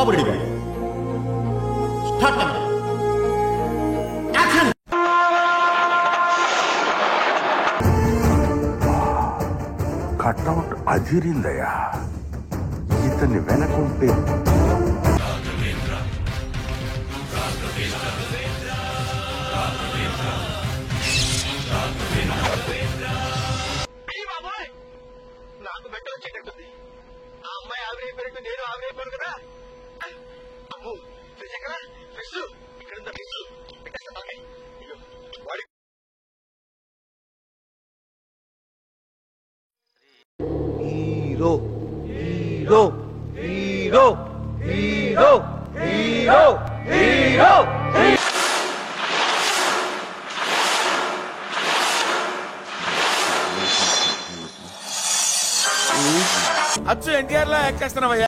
బాబు ready start action. Cutout అదిరిందయ్యా. ఇతన్ని వెనకుంటే నాకు బెట్ట వచ్చేటట్టుంది. ఆ అమ్మాయి ఆవిరైపోయినట్టు నేను ఆవిరైపోయాను కదా. అమ్ము ఇక్కడ hero hero hero hero hero hero. అచ్చు ఎన్టీఆర్ లా ఎక్కేస్తున్నావయ్యా.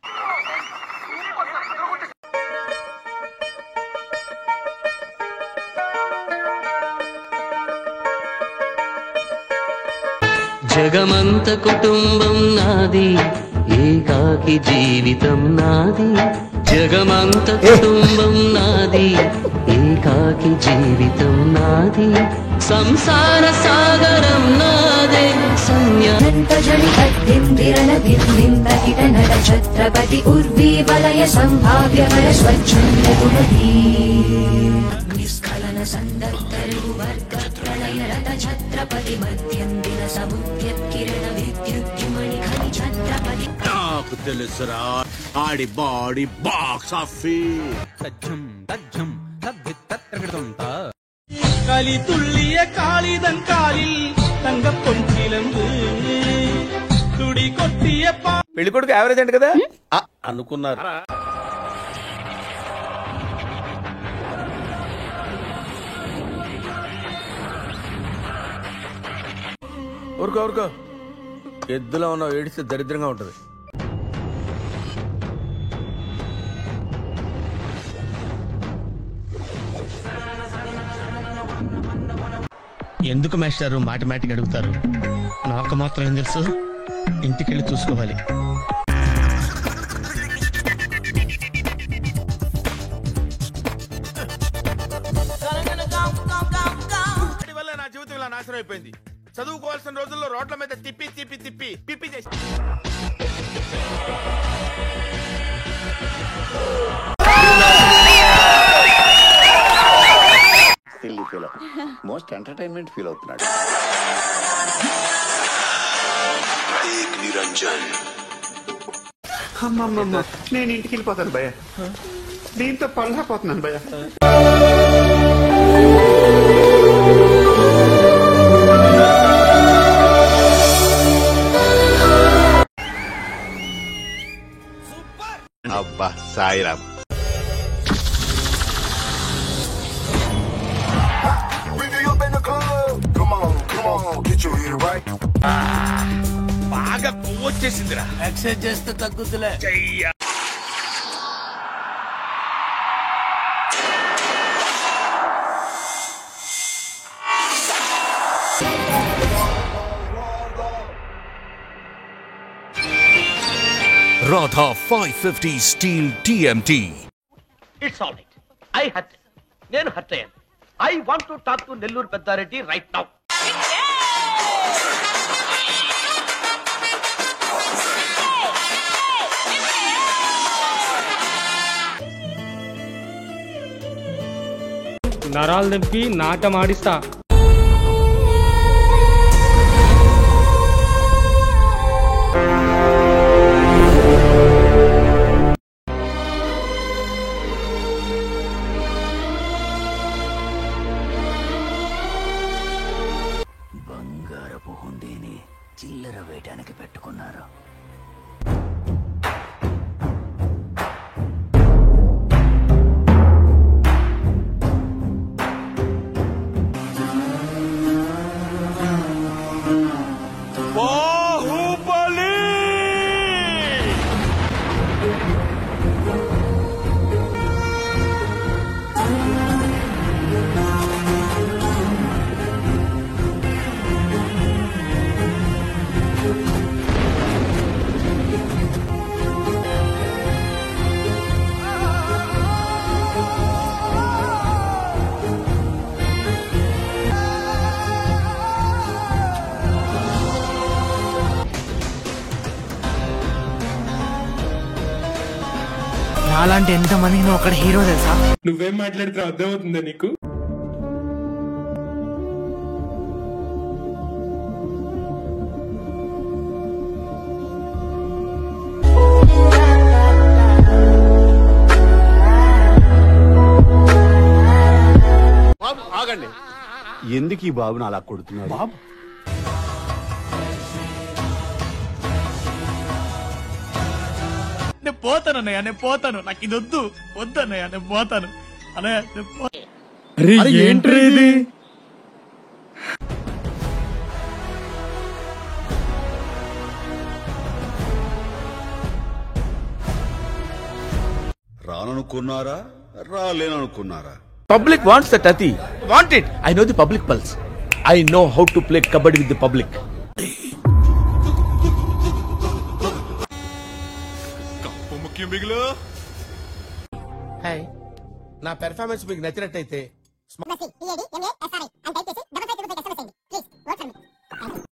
జగమంత కుటుంబం నాది, ఏకాకి జీవితం నాది. జగమంత కుటుంబం నాది, ఏకాకి జీవితం నాది. సంసార సాగరం నాదే ఛత్రపతి ఉర్వీ వలయ సంభావ్య వర స్వచ్ఛందీ నిష్కలన సందర్తరు వర్గ ప్రళయ రథ ఛత్రపతి మధ్యందిన సముద్యకిరణ విద్యుద్యుమణి ఖని ఛత్రపతి. నాకు తెలుసురా ఆడి బాడీ బాక్స్ ఆఫీస్. களி துள்ளிய காளிதன் காலில் தங்க பொன்சிலம்பு துடி கொட்டிய పెళ్లి కొడుకు యావరేజ్ అంట కదా అనుకున్నారు. ఊరుకో ఊరుకో, ఎద్దులో ఉన్నావు, ఏడిస్తే దరిద్రంగా ఉంటది. ఎందుకు మాస్టారు మాటిమాటికి అడుగుతారు? నాకు మాత్రం ఏం తెలుసు, ఇంటికెళ్ళి చూసుకోవాలి. నా జీవితం ఇలా నాశనం అయిపోయింది. చదువుకోవాల్సిన రోజుల్లో రోడ్ల మీద తిప్పి తిప్పి తిప్పి పిప్పి చేసి మోస్ట్ ఎంటర్టైన్మెంట్ ఫీల్ అవుతున్నాడు. అమ్మమ్మమ్మ, నేను ఇంటికి వెళ్ళిపోతాను భయ్య. దీంతో పళ్ళపోతున్నాను భయ్య. అబ్బా సాయిరామ్. బాగా పువ్వు వచ్చేసిందిరా. ఎక్సైజ్ చేస్తే తగ్గుతులే. Radha 550 Steel TMT. It's all right. I hurt. నేను హర్ట్ అయ్యాను. I want to talk to Nellore Peddareddy right now. నరాలు తెంపి నాటం ఆడిస్తా. బంగారపు హుండీని చిల్లర వేయటానికి పెట్టుకున్నారు. నాలాంటి ఎంత మందికి నువ్వు అక్కడ హీరో తెలుసా? నువ్వేం మాట్లాడితే అర్థమవుతుందా నీకు? ఆగండి, ఎందుకు ఈ బాబుని అలా కొడుతున్నారు? బాబు నేను పోతాను అన్నయ్య, నేను పోతాను, నాకు ఇది వద్దు అన్నయ్య, నేను పోతాను అన్నయ్య. ఏంట్రీ ఇది? రాననుకున్నారా, రాలేననుకున్నారా? పబ్లిక్ వాంట్స్ దట్ అతి. Want it. I know the public pulse. I know how to play kabaddi with the public. Hi, నా పెర్ఫార్మెన్స్ మీకు నచ్చినట్టయితే